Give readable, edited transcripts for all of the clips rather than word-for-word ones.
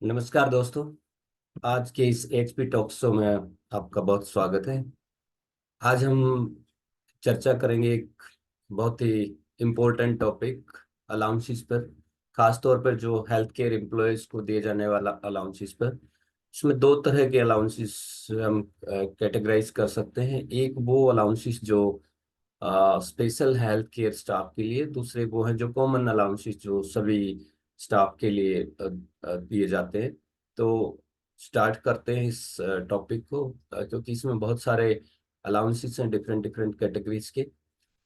नमस्कार दोस्तों। आज के इस एचपी टॉक शो में आपका बहुत स्वागत है। आज हम चर्चा करेंगे एक बहुत ही इम्पोर्टेंट टॉपिक, अलाउंसेस पर। खास तौर पर जो हेल्थ केयर एम्प्लॉयज को दिए जाने वाला अलाउंसेस पर। इसमें दो तरह के अलाउंसेस हम कैटेगराइज कर सकते हैं। एक वो अलाउंसेस जो स्पेशल हेल्थ केयर स्टाफ के लिए, दूसरे वो हैं जो कॉमन अलाउंसेस जो सभी स्टाफ के लिए दिए जाते हैं। तो स्टार्ट करते हैं इस टॉपिक को, क्योंकि इसमें बहुत सारे अलाउंसेस हैं डिफरेंट डिफरेंट कैटेगरीज के।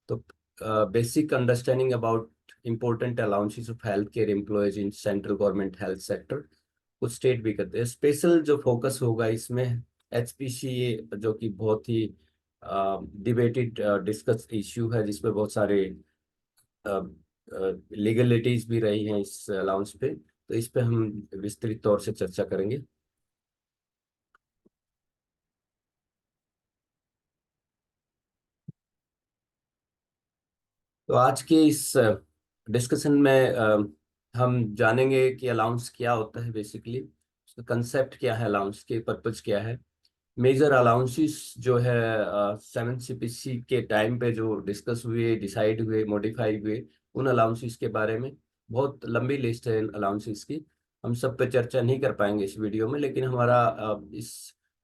तो basic understanding about important allowances of health care employees in central government health sector. कुछ स्टेट भी करते हैं। स्पेशल जो फोकस होगा इसमें एचपीसीए, जो कि बहुत ही डिबेटेड डिस्कस इश्यू है, जिसपे बहुत सारे लीगलिटीज भी रही हैं इस अलाउंस पे। तो इस पे हम विस्तृत तौर से चर्चा करेंगे। तो आज के इस डिस्कशन में हम जानेंगे कि अलाउंस क्या होता है बेसिकली, उसका कंसेप्ट क्या है, अलाउंस के पर्पज क्या है। मेजर अलाउंसेस जो है 7 CPC के टाइम पे जो डिस्कस हुए, डिसाइड हुए, मॉडिफाई हुए, उन अलाउंसेस के बारे में बहुत लंबी लिस्ट है इन अलाउंसेस की। हम सब पे चर्चा नहीं कर पाएंगे इस वीडियो में, लेकिन हमारा इस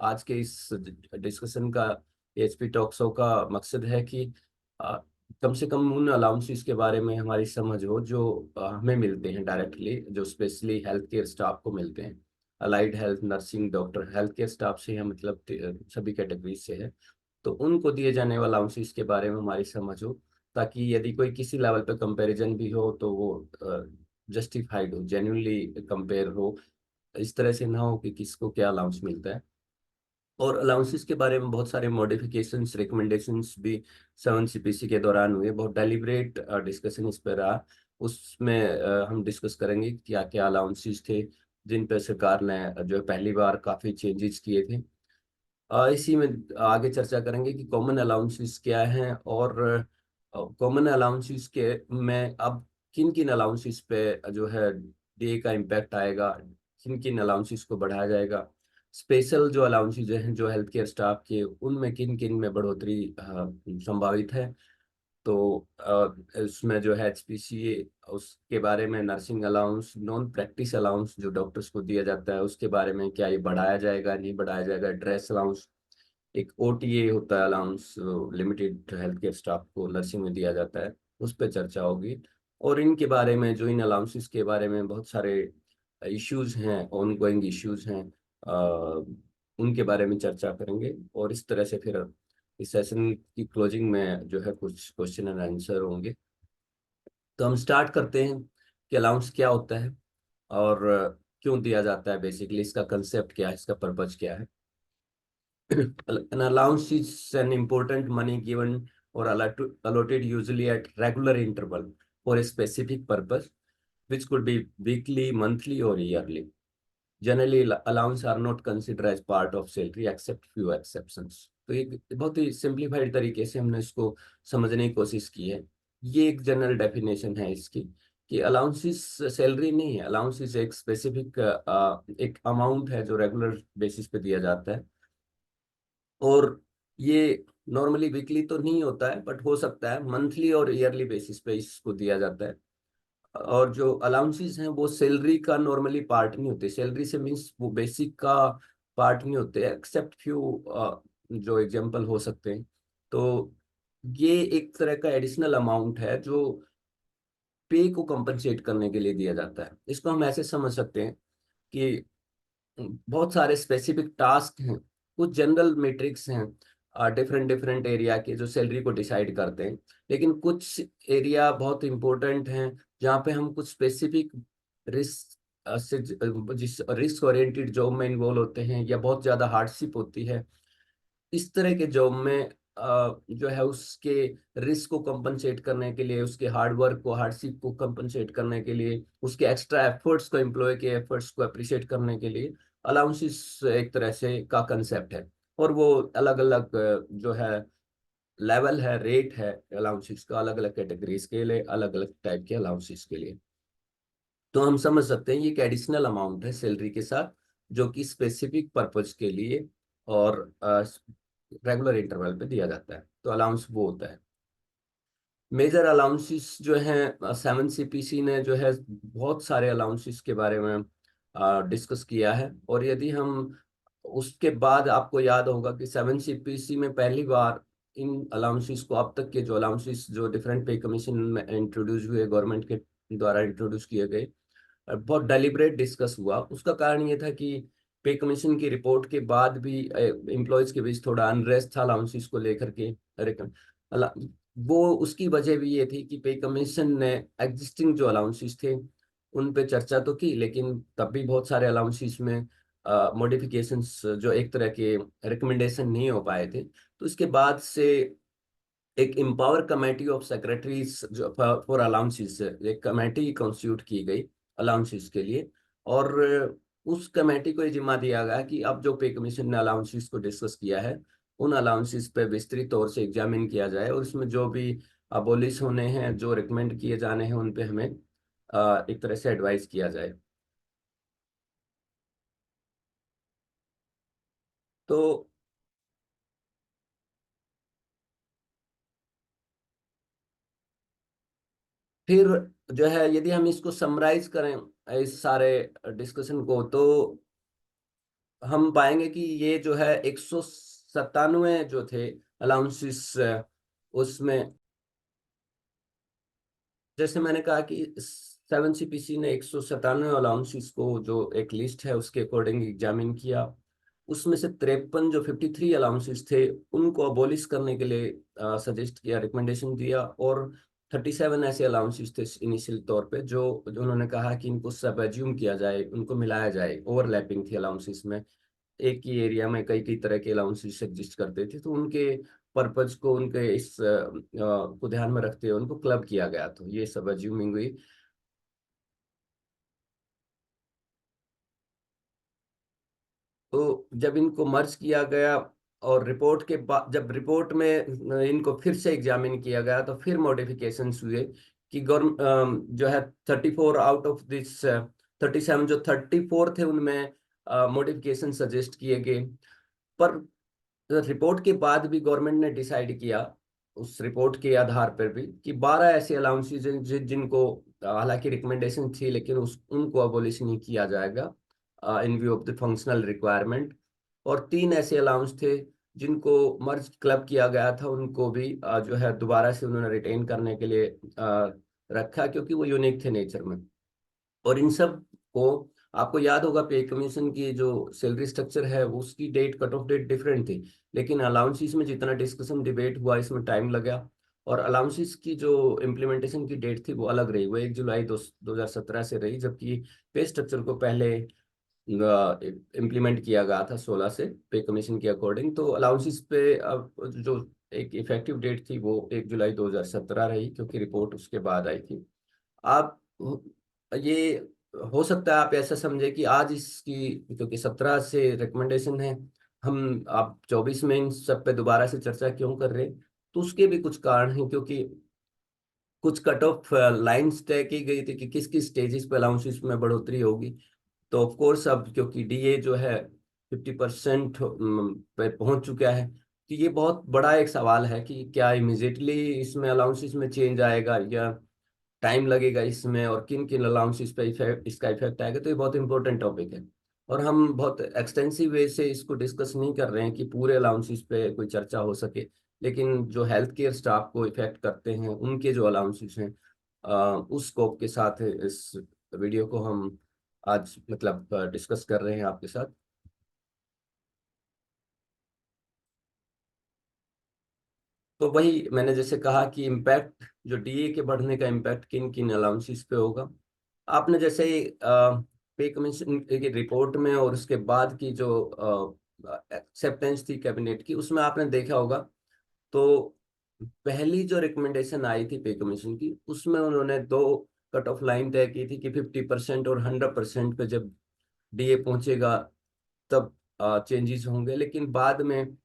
आज के इस डिस्कशन का, एचपी टॉक शो का मकसद है कि अ, कम से कम उन अलाउंसेस के बारे में हमारी समझ हो जो हमें मिलते हैं डायरेक्टली, जो स्पेशली हेल्थ केयर स्टाफ को मिलते हैं। Allied health, nursing, doctor, health care staff से है, मतलब सभी कैटेगरीज से है। तो उनको दिए जाने वाला अलाउंसेस के बारे में हमारी समझ हो, ताकि यदि कोई किसी लेवल पे कंपैरिजन भी हो तो वो जस्टिफाइड हो, जेन्युइनली कंपेयर हो। इस तरह से ना हो कि किसको क्या अलाउंस मिलता है। और अलाउंसेस के बारे में बहुत सारे मॉडिफिकेशंस, रिकमेंडेशंस भी 7 CPC के दौरान हुए। बहुत डेलिब्रेट डिस्कशन इस पर रहा। उसमें हम डिस्कस करेंगे क्या क्या अलाउंसेस थे जिन पर सरकार ने जो है पहली बार काफी चेंजेस किए थे। इसी में आगे चर्चा करेंगे कि कॉमन अलाउंसेस क्या हैं, और कॉमन अलाउंसेस के में अब किन किन अलाउंसेस पे जो है डे का इम्पैक्ट आएगा, किन किन अलाउंसेस को बढ़ाया जाएगा। स्पेशल जो अलाउंसेस हैं जो हेल्थ केयर स्टाफ के, उनमें किन किन में बढ़ोतरी संभावित है। तो उसमें जो है एचपीसीए, उसके बारे में nursing allowance, non practice allowance जो डॉक्टर्स को दिया जाता है उसके बारे में, क्या ये बढ़ाया जाएगा नहीं बढ़ाया जाएगा। ड्रेस अलाउंस, एक ओटीए होता है allowance, limited health care staff को नर्सिंग में दिया जाता है, उस पर चर्चा होगी। और इनके बारे में, जो इन अलाउंसेस के बारे में बहुत सारे इश्यूज हैं, ऑन गोइंग इश्यूज हैं, उनके बारे में चर्चा करेंगे। और इस तरह से फिर इस सेशन की क्लोजिंग में जो है कुछ क्वेश्चन एंड आंसर होंगे। तो हम स्टार्ट करते हैं कि अलाउंस क्या होता है और क्यों दिया जाता है, बेसिकली इसका कंसेप्ट क्या है, इसका पर्पज क्या है। An allowance is an important money given or allotted usually at regular interval for a specific purpose, which could be weekly, monthly, or yearly. Generally, allowance are not considered as part of salary except few exceptions. तो एक बहुत ही simplified तरीके से हमने इसको समझने की कोशिश की है। ये एक जनरल डेफिनेशन है इसकी, कि अलाउंसेस सैलरी नहीं है। अलाउंसेस एक स्पेसिफिक एक अमाउंट है जो रेगुलर बेसिस पे दिया जाता है। और ये नॉर्मली वीकली तो नहीं होता है, बट हो सकता है मंथली और ईयरली बेसिस पे इसको दिया जाता है। और जो अलाउंसेस हैं वो सैलरी का नॉर्मली पार्ट नहीं होते। सैलरी से मीन्स वो बेसिक का पार्ट नहीं होते, एक्सेप्ट फ्यू जो एग्जांपल हो सकते हैं। तो ये एक तरह का एडिशनल अमाउंट है जो पे को कंपनसेट करने के लिए दिया जाता है। इसको हम ऐसे समझ सकते हैं कि बहुत सारे स्पेसिफिक टास्क हैं, कुछ जनरल मैट्रिक्स हैं डिफरेंट डिफरेंट एरिया के, जो सैलरी को डिसाइड करते हैं। लेकिन कुछ एरिया बहुत इंपॉर्टेंट हैं जहाँ पे हम कुछ स्पेसिफिक रिस्क से जिस रिस्क ओरिएंटेड जॉब में इन्वॉल्व होते हैं, या बहुत ज़्यादा हार्डशिप होती है। इस तरह के जॉब में जो है उसके रिस्क को कंपनसेट करने के लिए, उसके हार्ड वर्क को, हार्डशिप को कंपनसेट करने के लिए, उसके एक्स्ट्रा एफर्ट्स को, एम्प्लॉय के एफर्ट्स को अप्रिशिएट करने के लिए अलाउंसेस एक तरह से का कंसेप्ट है। और वो अलग अलग जो है लेवल है, रेट है अलाउंसेस का, अलग अलग कैटेगरीज के लिए, अलग अलग टाइप के अलाउंसेस के लिए। तो हम समझ सकते हैं ये एक एडिशनल अमाउंट है सैलरी के साथ, जो कि स्पेसिफिक पर्पज के लिए और रेगुलर इंटरवल पे दिया जाता है, तो अलाउंस वो होता है। मेजर अलाउंसेस जो हैं, 7 CPC ने जो है बहुत सारे अलाउंसेस के बारे में डिस्कस किया है। और यदि हम उसके बाद, आपको याद होगा कि 7 CPC में पहली बार इन अलाउंसेस को, अब तक के जो अलाउंसेस जो डिफरेंट पे कमीशन में इंट्रोड्यूस हुए, गवर्नमेंट के द्वारा इंट्रोड्यूस किए गए, बहुत डेलिब्रेट डिस्कस हुआ। उसका कारण ये था कि पे कमीशन की रिपोर्ट के बाद भी एम्प्लॉयज के बीच थोड़ा अनरेस्ट था अलाउंसेस को लेकर के। अरे अला- वो उसकी वजह भी ये थी कि पे कमीशन ने एग्जिस्टिंग जो अलाउंसेस थे उन पे चर्चा तो की, लेकिन तब भी बहुत सारे अलाउंसेस में मॉडिफिकेशंस जो एक तरह के रिकमेंडेशन नहीं हो पाए थे। तो इसके बाद से एक एम्पावर कमेटी ऑफ सेक्रेटरीज जो फॉर अलाउंसेस, एक कमेटी कॉन्स्टिट्यूट की गई अलाउंसेस के लिए। और उस कमेटी को ये जिम्मा दिया गया कि अब जो पे कमीशन ने अलाउंसेस को डिस्कस किया है, उन अलाउंसेस पे विस्तृत तौर से एग्जामिन किया जाए, और उसमें जो भी अबोलिश होने हैं, जो रिकमेंड किए जाने हैं, उन पे हमें एक तरह से एडवाइस किया जाए। तो फिर जो है, यदि हम इसको समराइज करें इस सारे डिस्कशन को, तो हम पाएंगे कि ये जो है 197 जो थे अलाउंसेस, उसमें जैसे मैंने कहा कि 7 CPC ने 197 अलाउंसेस को, जो एक लिस्ट है उसके अकॉर्डिंग एग्जामिन किया। उसमें से 53 जो 53 अलाउंसेस थे उनको अबॉलिश करने के लिए सजेस्ट किया, रिकमेंडेशन दिया। और 37 ऐसे अलाउंसेस थे इनिशियल तौर पे जो उन्होंने कहा कि इनको सब एज्यूम किया जाए, उनको मिलाया जाए। ओवरलैपिंग थी अलाउंसेस में, एक ही एरिया में कई कई तरह के अलाउंसेस एग्जिस्ट करते थे, तो उनके पर्पज को, उनके इस को ध्यान में रखते हुए उनको क्लब किया गया, तो ये सब अज्यूमिंग हुई। तो जब इनको मर्ज किया गया और रिपोर्ट के बाद, जब रिपोर्ट में इनको फिर से एग्जामिन किया गया, तो फिर मॉडिफिकेशंस हुए कि गवर्न जो है 34 आउट ऑफ दिस 37, जो 34 थे उनमें मॉडिफिकेशन सजेस्ट किए गए। पर रिपोर्ट के बाद भी गवर्नमेंट ने डिसाइड किया, उस रिपोर्ट के आधार पर भी, कि 12 ऐसे अलाउंसेज जिनको हालांकि रिकमेंडेशन थी, लेकिन उस उनको अबॉलिश नहीं किया जाएगा इन view of the functional requirement. और 3 ऐसे अलाउंस थे जिनको मर्ज क्लब किया गया था, उनको भी जो है दोबारा से उन्होंने रिटेन करने के लिए रखा, क्योंकि वो यूनिक थे नेचर में। और इन सब को, आपको याद होगा पे कमीशन की जो सैलरी स्ट्रक्चर है उसकी date, cut off date different थी, लेकिन अलाउंसेस में जितना डिस्कशन डिबेट हुआ इसमें टाइम लगा। और अलाउंसेस की जो इम्प्लीमेंटेशन की डेट थी वो अलग रही, वो 1 जुलाई 2017 से रही, जबकि पे स्ट्रक्चर को पहले इम्प्लीमेंट किया गया था 16 से पे कमीशन के अकॉर्डिंग। तो अलाउंसेस पे अब जो एक इफेक्टिव डेट थी वो 1 जुलाई 2017 रही, क्योंकि रिपोर्ट उसके बाद आई थी। आप ये हो सकता है आप ऐसा समझे कि आज इसकी, क्योंकि 17 से रिकमेंडेशन है, हम आप 24 में इन सब पे दोबारा से चर्चा क्यों कर रहे हैं। तो उसके भी कुछ कारण हैं, क्योंकि कुछ कट ऑफ लाइंस तय की गई थी कि किस किस स्टेजेस पे अलाउंसेस में बढ़ोतरी होगी। तो ऑफ कोर्स अब क्योंकि डीए जो है 50% पे पहुंच चुका है, तो ये बहुत बड़ा एक सवाल है कि क्या इमिजिएटली इसमें अलाउंसेस में चेंज आएगा, या टाइम लगेगा इसमें, और किन किन अलाउंसेस पे इफेक्ट, इसका इफेक्ट आएगा। तो ये बहुत इंपॉर्टेंट टॉपिक है, और हम बहुत एक्सटेंसिव वे से इसको डिस्कस नहीं कर रहे हैं कि पूरे अलाउंसेस पे कोई चर्चा हो सके। लेकिन जो हेल्थ केयर स्टाफ को इफेक्ट करते हैं उनके जो अलाउंसेस हैं, उस स्कोप के साथ इस वीडियो को हम आज मतलब डिस्कस कर रहे हैं आपके साथ। तो वही मैंने जैसे कहा कि इम्पैक्ट, जो डीए के बढ़ने का इम्पैक्ट किन किन अलाउंसेस पे होगा। आपने जैसे पे कमीशन की रिपोर्ट में और उसके बाद की जो एक्सेप्टेंस थी कैबिनेट की, उसमें आपने देखा होगा, तो पहली जो रिकमेंडेशन आई थी पे कमीशन की, उसमें उन्होंने दो कट ऑफ लाइन तय की थी कि 50% और 100% पे जब डीए पहुंचेगा तब चेंजेस होंगे, लेकिन, बाद में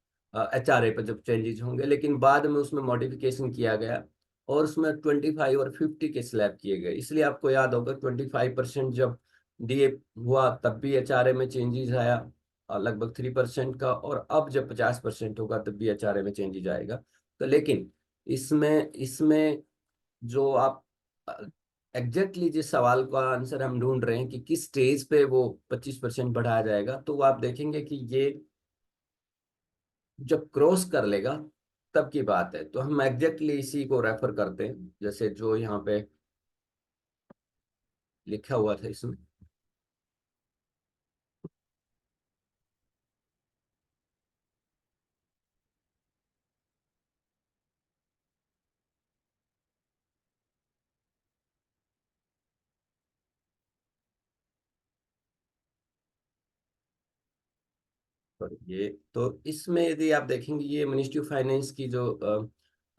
एचआरए पर जब चेंजेस होंगे, लेकिन बाद में उसमें मॉडिफिकेशन किया गया। 50% पे जब डीए पहुंचेगा तब चेंजेस होंगे, लेकिन बाद में एचआरए पर जब चेंजेस होंगे, लेकिन बाद में उसमें मॉडिफिकेशन किया गया। और उसमें 25 और 50 के स्लैब किए गए। इसलिए आपको याद होगा 25% जब डीए हुआ तब भी एचआरए में चेंजेस आया, लगभग 3% का, और अब जब 50% होगा तब भी एचआरए में चेंजेस आएगा। तो लेकिन इसमें इसमें जो आप एग्जैक्टली जिस सवाल का आंसर हम ढूंढ रहे हैं कि किस स्टेज पे वो 25% बढ़ाया जाएगा, तो वो आप देखेंगे कि ये जब क्रॉस कर लेगा तब की बात है। तो हम एग्जैक्टली इसी को रेफर करते हैं, जैसे जो यहाँ पे लिखा हुआ था इसमें। तो ये तो इसमें यदि आप देखेंगे, ये मिनिस्ट्री ऑफ फाइनेंस की जो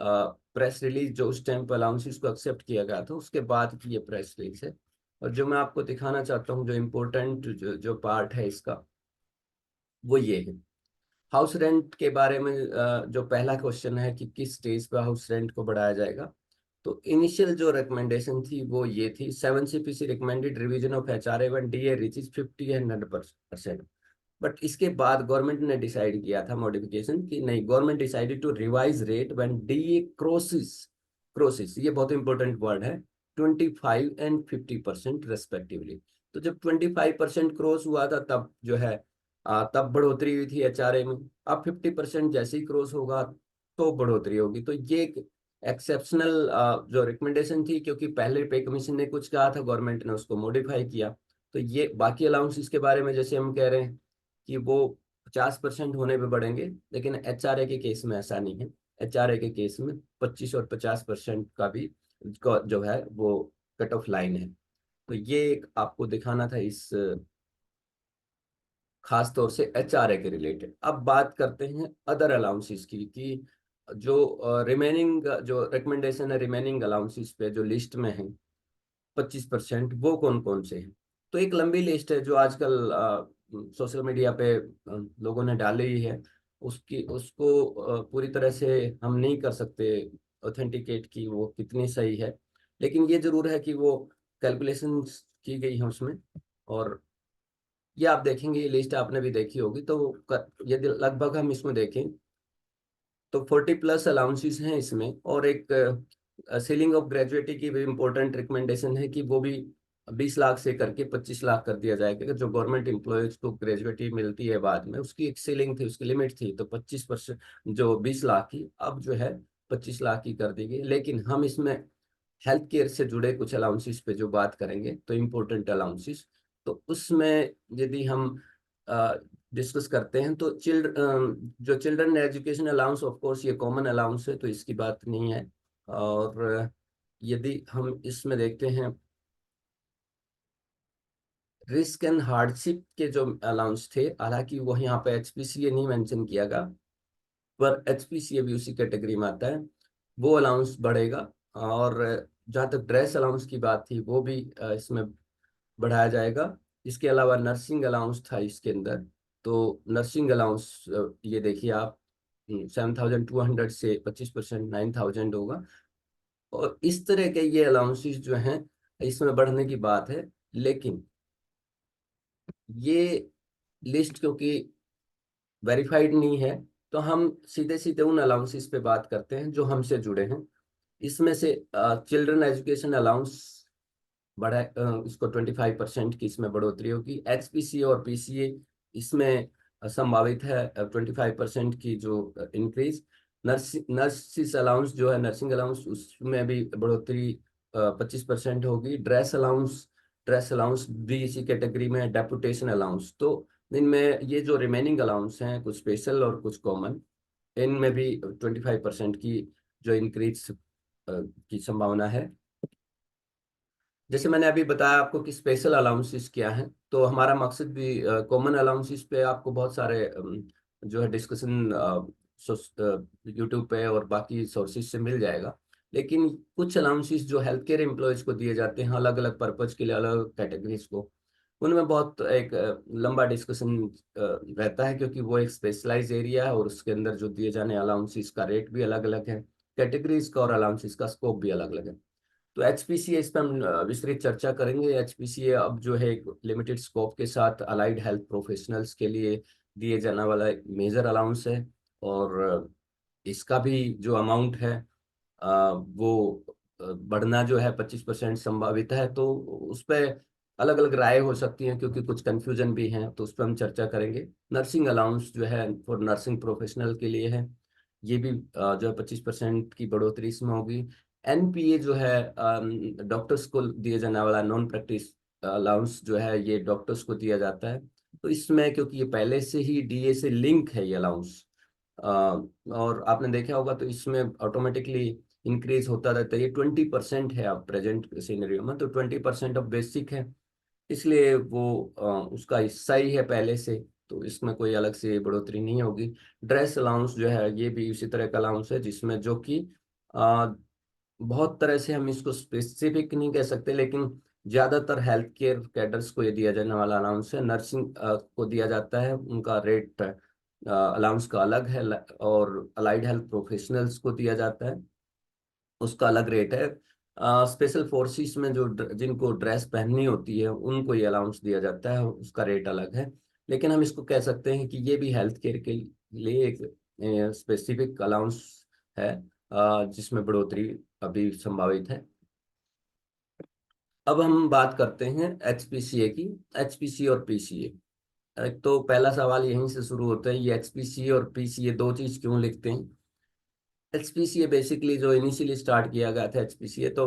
प्रेस रिलीज जो उस टाइम पर अलाउंसेस को एक्सेप्ट किया गया था उसके बाद की ये प्रेस रिलीज है। और जो मैं आपको दिखाना चाहता हूँ, जो इम्पोर्टेंट जो पार्ट है इसका, वो ये है। हाउस रेंट के बारे में जो पहला क्वेश्चन है कि किस स्टेज पर हाउस रेंट को बढ़ाया जाएगा, तो इनिशियल जो रिकमेंडेशन थी वो ये थी, 7 CPC recommended revision of HRA when DA reaches 50 and 100%। But इसके बाद गवर्नमेंट ने डिसाइड किया था मॉडिफिकेशन कि नहीं, government decided to revise rate when DA crosses, crosses ये बहुत इंपॉर्टेंट वर्ड है, 25 एंड 50% रेस्पेक्टिवली। तो जब 25% क्रॉस हुआ था तब जो है तब बढ़ोतरी हुई थी एचआरए में। अब 50% जैसे ही क्रॉस होगा तो बढ़ोतरी होगी। तो ये एक एक्सेप्शनल जो रिकमेंडेशन थी, क्योंकि पहले पे कमीशन ने कुछ कहा था, गवर्नमेंट ने उसको मॉडिफाई किया। तो ये बाकी अलाउंसेस के बारे में जैसे हम कह रहे हैं कि वो 50% होने पे बढ़ेंगे, लेकिन एचआरए के केस में ऐसा नहीं है। एचआरए के केस में 25 और 50% का भी जो है वो कट ऑफ लाइन है। तो ये एक आपको दिखाना था इस खास तौर से एचआरए के रिलेटेड। अब बात करते हैं अदर अलाउंसेस की, कि जो रिमेनिंग जो रिकमेंडेशन है रिमेनिंग अलाउंसेस पे जो लिस्ट में है 25%, वो कौन कौन से हैं। तो एक लंबी लिस्ट है जो आजकल सोशल मीडिया पे लोगों ने डाली ही है। उसकी उसको पूरी तरह से हम नहीं कर सकते ऑथेंटिकेट की वो कितनी सही है, लेकिन ये जरूर है कि वो कैलकुलेशन की गई है उसमें। और ये आप देखेंगे, ये लिस्ट आपने भी देखी होगी, तो यदि लगभग हम इसमें देखें तो 40+ अलाउंसेस हैं इसमें। और एक सीलिंग ऑफ ग्रेजुएटी की भी इम्पोर्टेंट रिकमेंडेशन है कि वो भी 20 लाख से करके 25 लाख कर दिया जाएगा। जो गवर्नमेंट एम्प्लॉयज को ग्रेजुएटी मिलती है बाद में, उसकी एक सीलिंग थी, उसकी लिमिट थी, तो 25%, जो 20 लाख की, अब जो है 25 लाख की कर दी गई। लेकिन हम इसमें हेल्थ केयर से जुड़े कुछ अलाउंसेस पे जो बात करेंगे, तो इम्पोर्टेंट अलाउंसेस, तो उसमें यदि हम डिस्कस करते हैं तो जो children education allowance, of course ये कॉमन अलाउंस है तो इसकी बात नहीं है। और यदि हम इसमें देखते हैं रिस्क एंड हार्डशिप के जो अलाउंस थे, हालांकि वो यहाँ पे एचपीसीए नहीं मेंशन किया गया, पर एचपीसीए भी उसी कैटेगरी में आता है, वो अलाउंस बढ़ेगा। और जहाँ तक ड्रेस अलाउंस की बात थी वो भी इसमें बढ़ाया जाएगा। इसके अलावा नर्सिंग अलाउंस था इसके अंदर, तो नर्सिंग अलाउंस ये देखिए आप, 7,200 से 25%, 9,000 होगा। और इस तरह के ये अलाउंसेस जो हैं इसमें बढ़ने की बात है। लेकिन ये लिस्ट क्योंकि वेरीफाइड नहीं है, तो हम सीधे सीधे उन अलाउंसेस पे बात करते हैं जो हमसे जुड़े हैं। इसमें से चिल्ड्रन एजुकेशन अलाउंस बढ़ा, इसको 25% की इसमें बढ़ोतरी होगी। एचपीसी और पीसीए इसमें संभावित है 25% की जो इंक्रीज। नर्सिस अलाउंस जो है, नर्सिंग अलाउंस, उसमें भी बढ़ोतरी 25% होगी। ड्रेस अलाउंस भी इसी कैटेगरी में है। डेपुटेशन अलाउंस, तो इनमें ये जो रिमेनिंग अलाउंस हैं, कुछ स्पेशल और कुछ कॉमन, इनमें भी 25% की जो इंक्रीज की संभावना है। जैसे मैंने अभी बताया आपको कि स्पेशल अलाउंसेस क्या हैं, तो हमारा मकसद भी कॉमन अलाउंसेस पे आपको बहुत सारे जो है डिस्कशन यूट्यूब पे और बाकी सोर्सेज से मिल जाएगा। लेकिन कुछ अलाउंसेस जो हेल्थ केयर एम्प्लॉयज को दिए जाते हैं अलग अलग पर्पज के लिए, अलग अलग कैटेगरीज को, उनमें बहुत एक लंबा डिस्कशन रहता है, क्योंकि वो एक स्पेशलाइज एरिया है और उसके अंदर जो दिए जाने अलाउंसेस का रेट भी अलग अलग है। कैटेगरीज का और अलाउंसेस का स्कोप भी अलग अलग है। तो एचपीसीए इस पर हम विस्तृत चर्चा करेंगे। एचपीसीए अब जो है एक लिमिटेड स्कोप के साथ अलाइड हेल्थ प्रोफेशनल्स के लिए दिए जाने वाला एक मेजर अलाउंस है। और इसका भी जो अमाउंट है वो बढ़ना जो है 25% संभावित है। तो उस पर अलग अलग राय हो सकती है क्योंकि कुछ कंफ्यूजन भी है, तो उस पर हम चर्चा करेंगे। नर्सिंग अलाउंस जो है फॉर नर्सिंग प्रोफेशनल के लिए है, ये भी जो है 25% की बढ़ोतरी इसमें होगी। एनपीए जो है डॉक्टर्स को दिए जाने वाला नॉन प्रैक्टिस अलाउंस जो है, ये डॉक्टर्स को दिया जाता है। तो इसमें क्योंकि ये पहले से ही डीए से लिंक है ये अलाउंस, और आपने देखा होगा तो इसमें ऑटोमेटिकली इंक्रीज होता रहता है। ये 20% है अब प्रेजेंट सिनेरियो में, तो 20% ऑफ बेसिक है, इसलिए वो उसका हिस्सा ही है पहले से। तो इसमें कोई अलग से बढ़ोतरी नहीं होगी। ड्रेस अलाउंस जो है ये भी उसी तरह का अलाउंस है, जिसमें जो कि बहुत तरह से हम इसको स्पेसिफिक नहीं कह सकते, लेकिन ज्यादातर हेल्थ केयर कैडर्स को ये दिया जाने वाला अलाउंस है। नर्सिंग को दिया जाता है, उनका रेट अलाउंस का अलग है। और अलाइड हेल्थ प्रोफेशनल्स को दिया जाता है, उसका अलग रेट है। स्पेशल फोर्सेस में जो जिनको ड्रेस पहननी होती है उनको ये अलाउंस दिया जाता है, उसका रेट अलग है। लेकिन हम इसको कह सकते हैं कि ये भी हेल्थ केयर के लिए एक स्पेसिफिक अलाउंस है, जिसमें बढ़ोतरी अभी संभावित है। अब हम बात करते हैं एचपीसीए की। एचपीसीए और पीसीए, एक तो पहला सवाल यहीं से शुरू होता है, ये एचपीसीए और पीसीए दो चीज क्यों लिखते हैं। एचपीसीए बेसिकली जो इनिशियली स्टार्ट किया गया था, एचपीसीए तो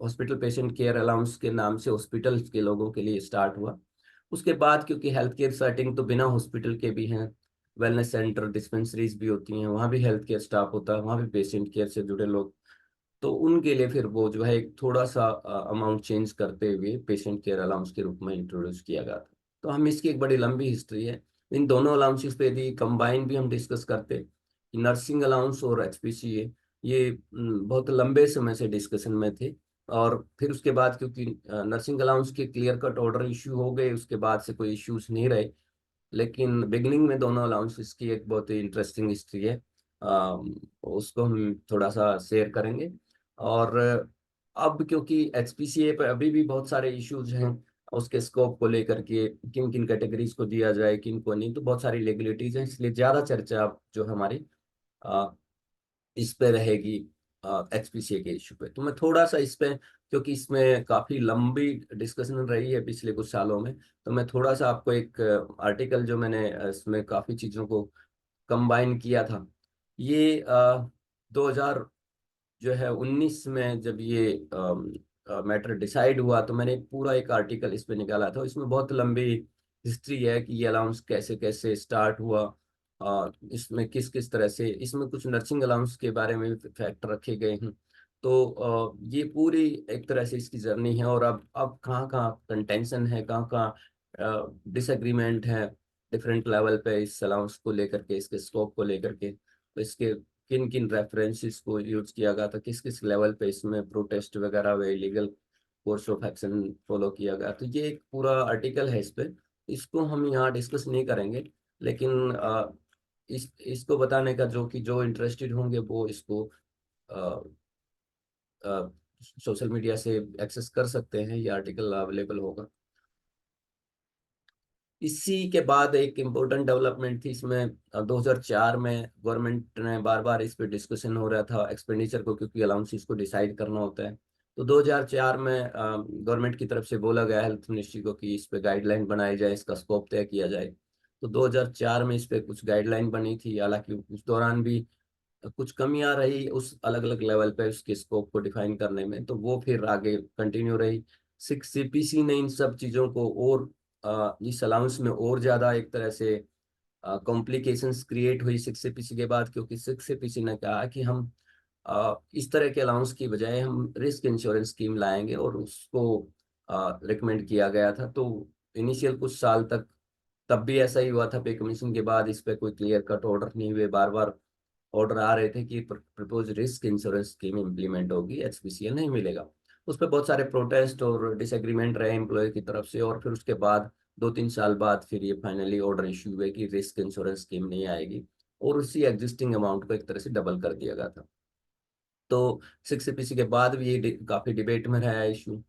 हॉस्पिटल पेशेंट केयर अलाउंस के नाम से हॉस्पिटल के लोगों के लिए स्टार्ट हुआ। उसके बाद क्योंकि हेल्थ केयर सेटिंग तो बिना हॉस्पिटल के भी हैं, वेलनेस सेंटर डिस्पेंसरीज भी होती हैं, वहाँ भी हेल्थ केयर स्टाफ होता है, वहाँ भी पेशेंट केयर से जुड़े लोग, तो उनके लिए फिर वो जो है एक थोड़ा सा अमाउंट चेंज करते हुए पेशेंट केयर अलाउंस के रूप में इंट्रोड्यूस किया गया था। तो हम इसकी एक बड़ी लंबी हिस्ट्री है। इन दोनों अलाउंसेस पे यदि कंबाइन भी हम डिस्कस करते कि नर्सिंग अलाउंस और एचपीसीए, ये बहुत लंबे समय से डिस्कशन में थे। और फिर उसके बाद क्योंकि नर्सिंग अलाउंस के क्लियर कट ऑर्डर इश्यू हो गए, उसके बाद से कोई इश्यूज नहीं रहे। लेकिन बिगनिंग में दोनों अलाउंसेस की एक बहुत ही इंटरेस्टिंग हिस्ट्री है, उसको हम थोड़ा सा शेयर करेंगे। और अब क्योंकि एचपीसीए पर अभी भी बहुत सारे इश्यूज हैं उसके स्कोप को लेकर के, किन किन कैटेगरीज को दिया जाए किन को नहीं, तो बहुत सारी लेगुलेटरीज हैं, इसलिए ज्यादा चर्चा अब जो हमारी अ, इस पे रहेगी एचपीसीए के इशू पे। तो मैं थोड़ा सा इस पे, क्योंकि इसमें काफी लंबी डिस्कशन रही है पिछले कुछ सालों में, तो मैं थोड़ा सा आपको एक आर्टिकल जो मैंने इसमें काफी चीजों को कंबाइन किया था, ये 2000 जो है 19 में जब ये मैटर डिसाइड हुआ, तो मैंने पूरा एक आर्टिकल इस पे निकाला था। इसमें बहुत लंबी हिस्ट्री है कि ये अलाउंस कैसे कैसे स्टार्ट हुआ, इसमें किस किस तरह से, इसमें कुछ नर्सिंग अलाउंस के बारे में भी फैक्ट रखे गए हैं। तो ये पूरी एक तरह से इसकी जर्नी है, और अब कहाँ कहाँ कंटेंशन है, कहाँ कहाँ डिसएग्रीमेंट है डिफरेंट लेवल पे इस अलाउंस को लेकर के, इसके स्कोप को लेकर के, तो इसके किन किन रेफरेंसेस को यूज किया गया था, किस किस लेवल पे इसमें प्रोटेस्ट वगैरह वे legal course of action follow किया गया, तो ये एक पूरा आर्टिकल है इस पे। इसको हम यहाँ डिस्कस नहीं करेंगे, लेकिन इसको बताने का जो इंटरेस्टेड होंगे वो इसको सोशल मीडिया से एक्सेस कर सकते हैं, ये आर्टिकल अवेलेबल होगा। इसी के बाद एक इम्पोर्टेंट डेवलपमेंट थी इसमें, 2004 में गवर्नमेंट ने बार बार इस पे डिस्कशन हो रहा था एक्सपेंडिचर को, क्योंकि अलाउंसेस को डिसाइड करना होता है। तो 2004 में गवर्नमेंट की तरफ से बोला गया हेल्थ मिनिस्ट्री को कि इस पे गाइडलाइन बनाई जाए, इसका स्कोप तय किया जाए। तो 2004 में इस पे कुछ गाइडलाइन बनी थी, हालांकि उस दौरान भी कुछ कमियां रही उस अलग अलग लेवल पे उसके स्कोप को डिफाइन करने में, तो वो फिर आगे कंटिन्यू रही। सिक्स सीपीसी ने इन सब चीजों को और इस अलाउंस में और ज्यादा एक तरह से कॉम्प्लिकेशंस क्रिएट हुई सिक्स सीपीसी के बाद, क्योंकि सिक्स सीपीसी ने कहा कि हम इस तरह के अलाउंस की बजाय हम रिस्क इंश्योरेंस स्कीम लाएंगे, और उसको रिकमेंड किया गया था। तो इनिशियल कुछ साल तक तब भी ऐसा ही हुआ था, पे कमीशन के बाद इस पे कोई क्लियर कट ऑर्डर नहीं हुए, बार बार ऑर्डर आ रहे थे कि propose risk insurance scheme implement होगी, एचपीसीएल नहीं मिलेगा। उस पर बहुत सारे प्रोटेस्ट और डिसएग्रीमेंट रहे एम्प्लॉय की तरफ से, और फिर उसके बाद 2-3 साल बाद फिर ये फाइनली ऑर्डर इश्यू हुए कि रिस्क इंश्योरेंस स्कीम नहीं आएगी, और उसी एग्जिस्टिंग अमाउंट को एक तरह से डबल कर दिया गया था। तो 6 सीपीसी के बाद भी ये काफी डिबेट में रहा इशू।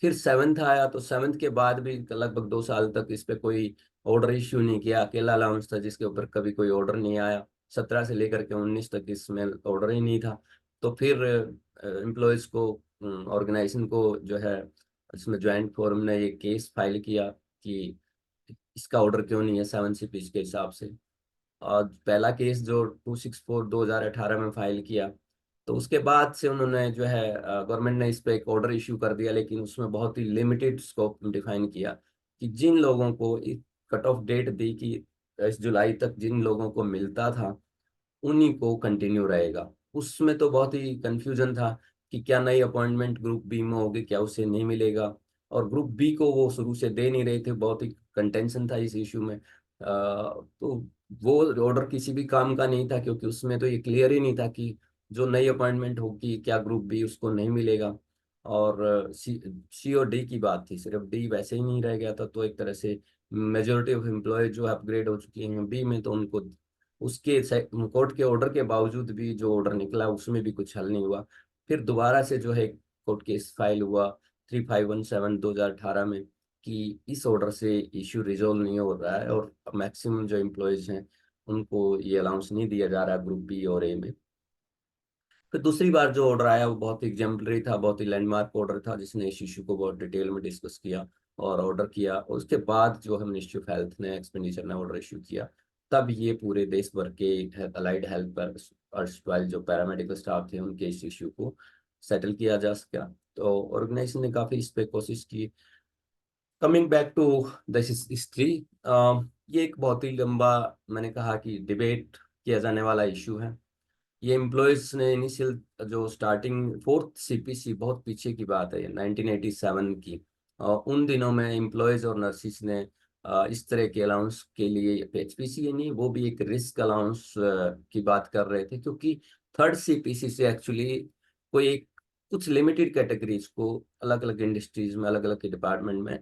फिर सेवन्थ आया, तो सेवन्थ के बाद भी लगभग 2 साल तक इस पे कोई ऑर्डर इश्यू नहीं किया। अकेला अलाउंस था जिसके ऊपर कभी कोई ऑर्डर नहीं आया। 17 से लेकर के 19 तक इसमें ऑर्डर ही नहीं था। तो फिर एम्प्लॉयज को, ऑर्गेनाइजेशन को जो है, इसमें ज्वाइंट फोरम ने ये केस फाइल किया कि इसका ऑर्डर क्यों नहीं है 7 सीपीसी के हिसाब से। और पहला केस जो 264/2018 में फाइल किया, तो उसके बाद से उन्होंने जो है, गवर्नमेंट ने इस पे एक ऑर्डर इशू कर दिया, लेकिन उसमें बहुत ही लिमिटेड स्कोप डिफाइन किया कि जिन लोगों को एक कट ऑफ डेट दी कि इस जुलाई तक जिन लोगों को मिलता था उन्हीं को कंटिन्यू रहेगा। उसमें तो बहुत ही कंफ्यूजन था कि क्या नई अपॉइंटमेंट ग्रुप बी में होगी, क्या उसे नहीं मिलेगा। और ग्रुप बी को वो शुरू से दे नहीं रहे थे, बहुत ही कंटेंशन था इस इशू में। तो वो ऑर्डर किसी भी काम का नहीं था, क्योंकि उसमें तो ये क्लियर ही नहीं था कि जो नई अपॉइंटमेंट होगी क्या ग्रुप बी उसको नहीं मिलेगा। और सी और डी की बात थी, सिर्फ डी वैसे ही नहीं रह गया था। तो एक तरह से मेजोरिटी ऑफ एम्प्लॉय जो अपग्रेड हो चुके हैं बी में, तो उनको उसके कोर्ट के ऑर्डर के बावजूद भी जो ऑर्डर निकला उसमें भी कुछ हल नहीं हुआ। फिर दोबारा से जो है कोर्ट केस फाइल हुआ 3517/2018 में कि इस ऑर्डर से इश्यू रिजोल्व नहीं हो रहा है और मैक्सिमम जो एम्प्लॉयज हैं उनको ये अलाउंस नहीं दिया जा रहा है ग्रुप बी और ए में। फिर दूसरी बार जो ऑर्डर आया वो बहुत ही एग्जाम्पलरी था, बहुत ही लैंडमार्क ऑर्डर था, जिसने इस इशू को बहुत डिटेल में डिस्कस किया और ऑर्डर किया। और उसके बाद जो है मिनिस्ट्री ऑफ हेल्थ ने, एक्सपेंडिचर ने ऑर्डर इशू किया, तब ये पूरे देश भर के अलाइड हेल्थ पर अर्स्टवाइल जो पैरामेडिकल स्टाफ थे उनके इस इशू को सेटल किया जा सका। तो ऑर्गेनाइजेशन ने काफी इस पे कोशिश की। Coming back to this history, ये एक बहुत ही लंबा, मैंने कहा कि डिबेट किया जाने वाला इशू है। ये एम्प्लॉयज ने इनिशियल जो स्टार्टिंग फोर्थ सीपीसी, बहुत पीछे की बात है ये 1987 की, उन दिनों में एम्प्लॉयज और नर्सिस ने इस तरह के अलाउंस के लिए एचपीसी नहीं, वो भी एक रिस्क अलाउंस की बात कर रहे थे। क्योंकि थर्ड सीपीसी से एक्चुअली कोई एक कुछ लिमिटेड कैटेगरीज को अलग अलग इंडस्ट्रीज में, अलग अलग डिपार्टमेंट में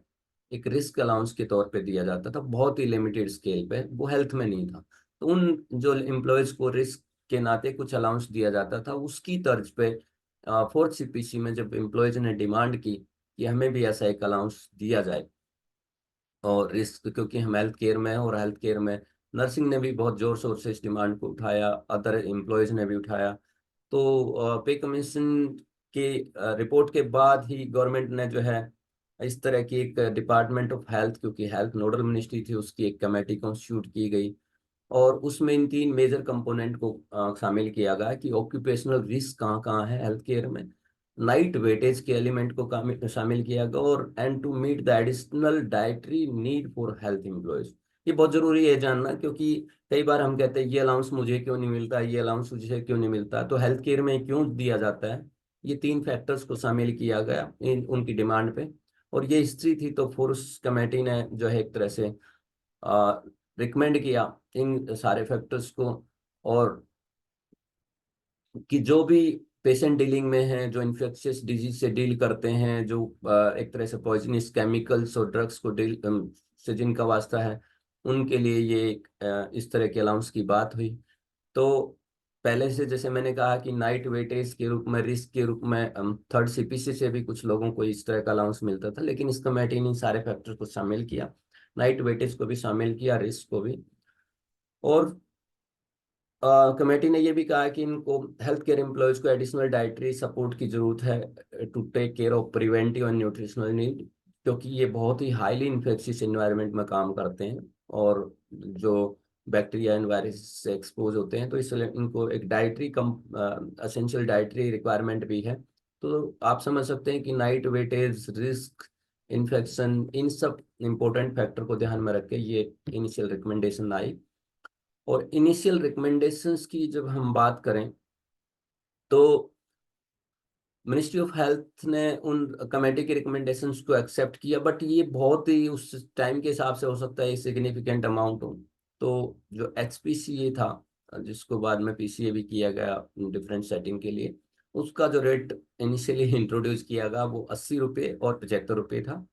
एक रिस्क अलाउंस के तौर पे दिया जाता था, बहुत ही लिमिटेड स्केल पे, वो हेल्थ में नहीं था। तो उन जो एम्प्लॉयज को रिस्क के नाते कुछ अलाउंस दिया जाता था, उसकी तर्ज पे फोर्थ सीपीसी में जब एम्प्लॉयज ने डिमांड की कि हमें भी ऐसा एक अलाउंस दिया जाए, और रिस्क क्योंकि हम हेल्थ केयर में हैं, और हेल्थ केयर में नर्सिंग ने भी बहुत जोर शोर से इस डिमांड को उठाया, अदर एम्प्लॉयज ने भी उठाया। तो पे कमीशन के रिपोर्ट के बाद ही गवर्नमेंट ने जो है इस तरह की एक डिपार्टमेंट ऑफ हेल्थ, क्योंकि हेल्थ नोडल मिनिस्ट्री थी, उसकी एक कमेटी कॉन्स्टिट्यूट की गई। और उसमें इन 3 मेजर कंपोनेंट को शामिल किया गया कि ऑक्यूपेशनल रिस्क कहाँ कहाँ है हेल्थ केयर में, नाइट वेटेज के एलिमेंट को शामिल किया गया, और and to meet the additional dietary need for health employees. ये बहुत जरूरी है जानना, क्योंकि कई बार हम कहते हैं ये अलाउंस मुझे क्यों नहीं मिलता, ये अलाउंस मुझे क्यों नहीं मिलता, तो हेल्थ केयर में क्यों दिया जाता है। ये 3 फैक्टर्स को शामिल किया गया इन उनकी डिमांड पे। और ये हिस्ट्री थी, तो फोर्स कमेटी ने जो है एक तरह से रिकमेंड किया इन सारे फैक्टर्स को, और कि जो भी पेशेंट डीलिंग में है, जो इन्फेक्शियस डिजीज से डील करते हैं, जो एक तरह से पॉइजनस केमिकल्स और ड्रग्स को डील से जिनका वास्ता है, उनके लिए ये एक इस तरह के अलाउंस की बात हुई। तो पहले से जैसे मैंने कहा कि नाइट वेटेज के रूप में, रिस्क के रूप में थर्ड सीपीसी से भी कुछ लोगों को इस तरह का अलाउंस मिलता था, लेकिन इस कमेटी ने सारे फैक्टर्स को शामिल किया, नाइट वेटेज को भी शामिल किया, रिस्क को भी। और कमेटी ने ये भी कहा कि इनको हेल्थ केयर एम्प्लॉयज को एडिशनल डाइटरी सपोर्ट की जरूरत है to take care of preventive and nutritional need, क्योंकि ये बहुत ही हाईली इन्फेक्शियस एनवायरनमेंट में काम करते हैं, और जो बैक्टीरिया एंड वायरस से एक्सपोज होते हैं, तो इसलिए इनको एक डाइटरी कम असेंशियल डाइटरी रिक्वायरमेंट भी है। तो आप समझ सकते हैं कि नाइट वेटेज, रिस्क, इन्फेक्शन, इन सब इंपॉर्टेंट फैक्टर को ध्यान में रख के ये इनिशियल रिकमेंडेशन आई। और इनिशियल रिकमेंडेशंस की जब हम बात करें, तो मिनिस्ट्री ऑफ हेल्थ ने उन कमेटी के रिकमेंडेशंस को एक्सेप्ट किया, बट ये बहुत ही उस टाइम के हिसाब से हो सकता है सिग्निफिकेंट अमाउंट हो। तो जो एचपीसीए था, जिसको बाद में पीसीए भी किया गया डिफरेंट सेटिंग के लिए, उसका जो रेट इनिशियली इंट्रोड्यूस किया गया वो 80 रुपये और 75 रुपये था,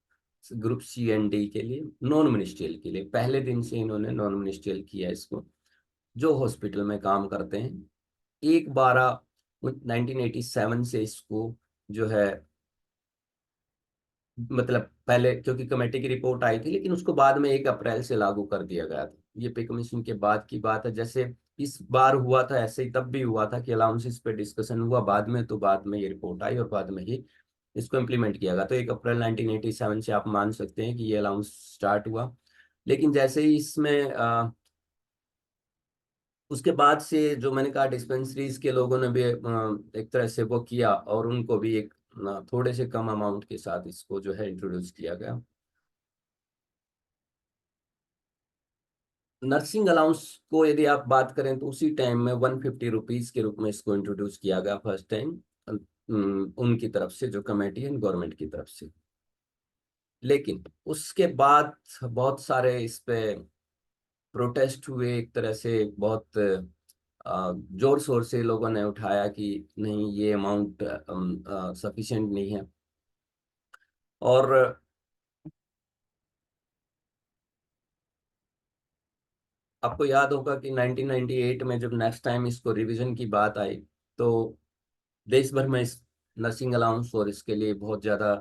ग्रुप सी एंड डी के लिए, नॉन मिनिस्ट्रियल के लिए। पहले दिन से इन्होंने नॉन मिनिस्ट्रियल किया इसको, जो हॉस्पिटल में काम करते हैं। 1/12 1987 से इसको जो है, मतलब पहले क्योंकि कमेटी की रिपोर्ट आई थी, लेकिन उसको बाद में 1 अप्रैल से लागू कर दिया गया था। ये पे कमीशन के बाद की बात है। जैसे इस बार हुआ था ऐसे ही तब भी हुआ था कि अलाउंसेस पे डिस्कशन हुआ बाद में, तो बाद में ये रिपोर्ट आई और बाद में ही इसको इम्प्लीमेंट किया गया। तो 1 अप्रैल 1987 से आप मान सकते हैं कि ये अलाउंस स्टार्ट हुआ। लेकिन जैसे ही इसमें उसके बाद से जो मैंने कहा डिस्पेंसरीज के लोगों ने भी एक तरह से वो किया, और उनको भी एक थोड़े से कम अमाउंट के साथ इसको जो है इंट्रोड्यूस किया गया। नर्सिंग अलाउंस को यदि आप बात करें तो उसी टाइम में 150 रुपीज के रूप में इसको इंट्रोड्यूस किया गया फर्स्ट टाइम, उनकी तरफ से, जो कमेटी है गवर्नमेंट की तरफ से। लेकिन उसके बाद बहुत सारे इस पे प्रोटेस्ट हुए, एक तरह से बहुत जोर शोर से लोगों ने उठाया कि नहीं, ये अमाउंट सफिशिएंट नहीं है। और आपको याद होगा कि 1998 में जब नेक्स्ट टाइम इसको रिवीजन की बात आई, तो देश भर में इस नर्सिंग अलाउंस और इसके लिए बहुत ज़्यादा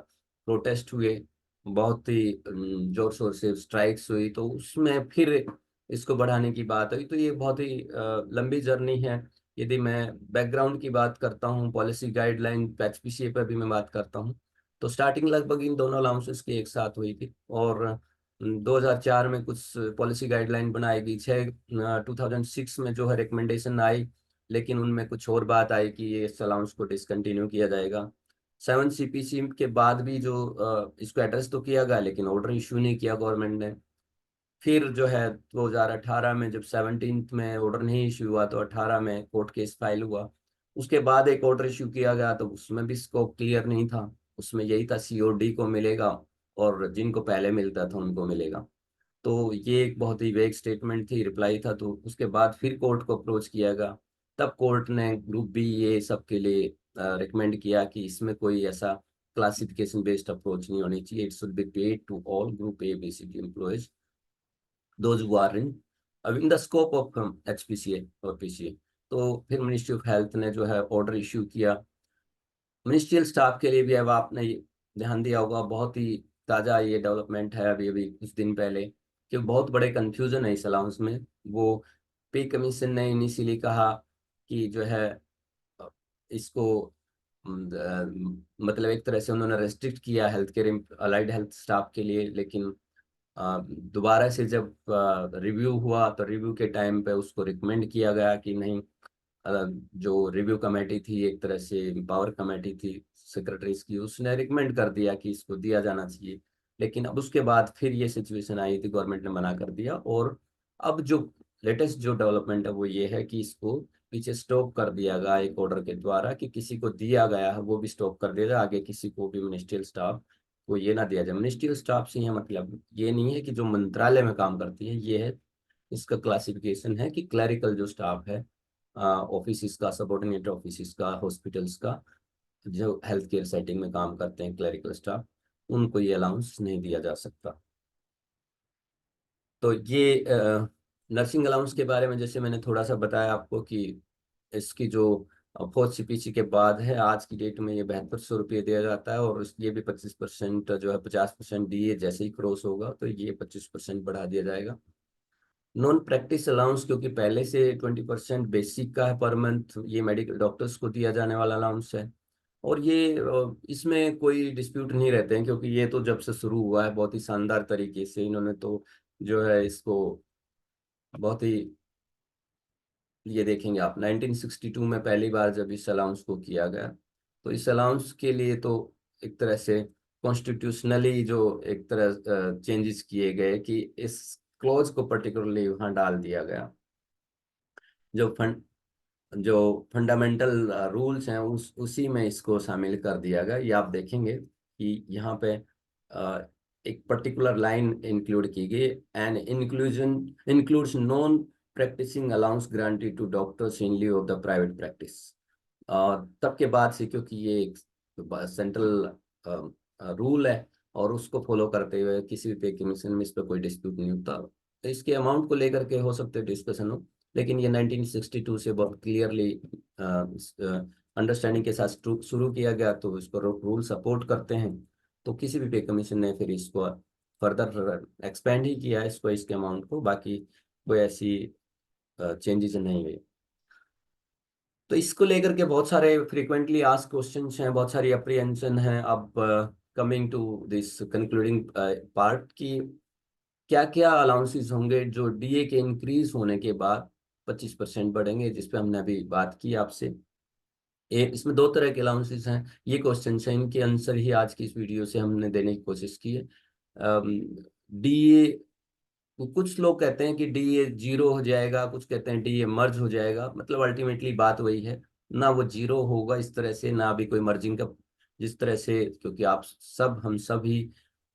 प्रोटेस्ट हुए, बहुत ही जोर शोर से स्ट्राइक्स हुई। तो उसमें फिर इसको बढ़ाने की बात हुई। तो ये बहुत ही लंबी जर्नी है। यदि मैं बैकग्राउंड की बात करता हूँ, पॉलिसी गाइडलाइन एचपीसीए पर भी मैं बात करता हूँ, तो स्टार्टिंग लगभग इन दोनों अलाउंसेस की एक साथ हुई थी। और 2004 में कुछ पॉलिसी गाइडलाइन बनाई गई। 2006 में जो है रिकमेंडेशन आई, लेकिन उनमें कुछ और बात आई कि ये इस अलाउंस को डिसकंटिन्यू किया जाएगा। 7 सीपीसी के बाद भी जो इसको एड्रेस तो किया गया, लेकिन ऑर्डर इशू नहीं किया गवर्नमेंट ने। फिर जो है 2018 में जब 17th में ऑर्डर नहीं इशू हुआ, तो 18 में कोर्ट केस फाइल हुआ। उसके बाद एक ऑर्डर इशू किया गया, तो उसमें भी स्कोप क्लियर नहीं था। उसमें यही था सीओडी को मिलेगा और जिनको पहले मिलता था उनको मिलेगा। तो ये एक बहुत ही वेग स्टेटमेंट थी, रिप्लाई था। तो उसके बाद फिर कोर्ट को अप्रोच किया गया। तब कोर्ट ने ग्रुप बी ये सब के लिए रिकमेंड किया कि इसमें कोई ऐसा क्लासिफिकेशन बेस्ड अप्रोच नहीं होनी चाहिए। It should be paid to all group A basic employees, those who are in the scope of HPCA और पीसीए। तो फिर मिनिस्ट्री ऑफ हेल्थ ने जो है ऑर्डर इश्यू किया। मिनिस्ट्रियल स्टाफ के लिए भी अब आपने ध्यान दिया होगा, बहुत ही ताज़ा ये डेवलपमेंट है अभी अभी कुछ दिन पहले, कि बहुत बड़े कंफ्यूजन है इस अलाउंस में। वो पे कमीशन ने इनिशियली कहा कि जो है अ, इसको मतलब एक तरह से उन्होंने रेस्ट्रिक्ट किया health care allied health staff के लिए। लेकिन दोबारा से जब रिव्यू हुआ, तो रिव्यू के टाइम पे उसको रिकमेंड किया गया कि नहीं, जो रिव्यू कमेटी थी, एक तरह से पावर कमेटी थी सेक्रेटरीज की, उसने रिकमेंड कर दिया कि इसको दिया जाना चाहिए। लेकिन अब उसके बाद फिर ये सिचुएशन आई थी, गवर्नमेंट ने मना कर दिया। और अब जो लेटेस्ट जो डेवलपमेंट है वो ये है कि इसको पीछे स्टॉप कर दिया गया एक ऑर्डर के द्वारा, कि किसी को दिया गया है वो भी स्टॉप कर दिया जाए, आगे किसी को भी मिनिस्ट्रियल स्टाफ को ये ना दिया जाए। मिनिस्ट्रियल स्टाफ से यह मतलब ये नहीं है कि जो मंत्रालय में काम करती है, ये है, इसका क्लासिफिकेशन है कि क्लरिकल जो स्टाफ है, ऑफिस का, सबॉर्डिनेट ऑफिस का, हॉस्पिटल्स का, जो हेल्थ केयर सेटिंग में काम करते हैं क्लरिकल स्टाफ, उनको ये अलाउंस नहीं दिया जा सकता। तो ये नर्सिंग अलाउंस के बारे में जैसे मैंने थोड़ा सा बताया आपको कि इसकी जो फोर्थ सीपीसी के बाद है, आज की डेट में ये 7200 रुपये दिया जाता है। और ये भी 25% जो है, 50% डीए जैसे ही क्रॉस होगा तो ये 25% बढ़ा दिया जाएगा। नॉन प्रैक्टिस अलाउंस, क्योंकि पहले से 20% बेसिक का है पर मंथ, ये मेडिकल डॉक्टर्स को दिया जाने वाला अलाउंस है। और ये इसमें कोई डिस्प्यूट नहीं रहते हैं, क्योंकि ये तो जब से शुरू हुआ है बहुत ही शानदार तरीके से इन्होंने तो जो है इसको बहुत ही, ये देखेंगे आप 1962 में पहली बार जब इस अलाउंस को किया गया, तो इस अलाउंस के लिए तो एक तरह से कॉन्स्टिट्यूशनली जो एक तरह चेंजेस किए गए कि इस क्लॉज को पर्टिकुलरली वहां डाल दिया गया। जो फंड जो फंडामेंटल रूल्स हैं उसी में इसको शामिल कर दिया गया। ये आप देखेंगे कि यहाँ पे एक पर्टिकुलर लाइन इंक्लूड की गई, and inclusion includes non practicing allowance granted to doctors in lieu of the private practice. तब के बाद से, क्योंकि ये एक सेंट्रल रूल है, और उसको फॉलो करते हुए किसी भी पे कमीशन में इस पर कोई डिस्प्यूट नहीं होता। तो इसके अमाउंट को लेकर के हो सकते डिस्कशन हो, लेकिन ये 1962 से बहुत क्लियरली अंडरस्टैंडिंग के साथ शुरू किया गया, तो इसको रूल सपोर्ट करते हैं। तो किसी भी पे कमीशन ने फिर इसको फर्दर एक्सपेंड ही किया इसको, इसके अमाउंट को, बाकी कोई ऐसी चेंजेस नहीं हुई। तो इसको लेकर के बहुत सारे फ्रीक्वेंटली आस्क क्वेश्चंस हैं, बहुत सारी अप्रीहेंशन हैं। अब coming to this concluding part की क्या क्या अलाउंसेस होंगे जो डीए के इंक्रीज होने के बाद 25% बढ़ेंगे, जिसपे हमने अभी बात की आपसे। एक इसमें दो तरह के अलाउंसेस हैं, ये क्वेश्चन है, इनके आंसर ही आज की इस वीडियो से हमने देने की कोशिश की है। डीए, कुछ लोग कहते हैं कि डीए जीरो हो जाएगा, कुछ कहते हैं डीए मर्ज हो जाएगा। मतलब अल्टीमेटली बात वही है, ना वो जीरो होगा इस तरह से, ना भी कोई मर्जिंग का जिस तरह से, क्योंकि आप सब हम सब ही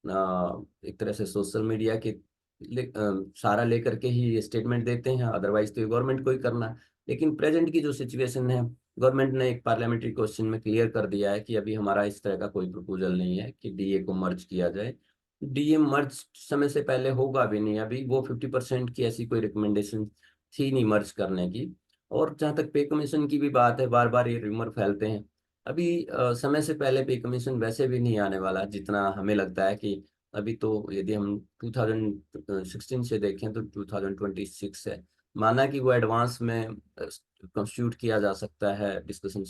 एक तरह से सोशल मीडिया के सहारा लेकर के ही ये स्टेटमेंट देते हैं, अदरवाइज तो ये गवर्नमेंट को ही करना है। लेकिन प्रेजेंट की जो सिचुएशन है, गवर्नमेंट ने एक पार्लियामेंट्री क्वेश्चन में क्लियर कर दिया है कि अभी हमारा इस तरह का कोई प्रपोजल नहीं है कि डीए को मर्ज किया जाए। डीए मर्ज समय से पहले होगा भी नहीं, अभी वो 50% की ऐसी कोई रिकमेंडेशन थी नहीं मर्ज करने की। और जहाँ तक पे कमीशन की भी बात है, बार बार ये रिमर फैलते हैं, अभी समय से पहले पे कमीशन वैसे भी नहीं आने वाला, जितना हमें लगता है कि अभी तो यदि हम 2016 से देखें तो 2026 है। माना कि वो एडवांस में कॉन्स्टिट्यूट किया जा सकता है, डिस्कशन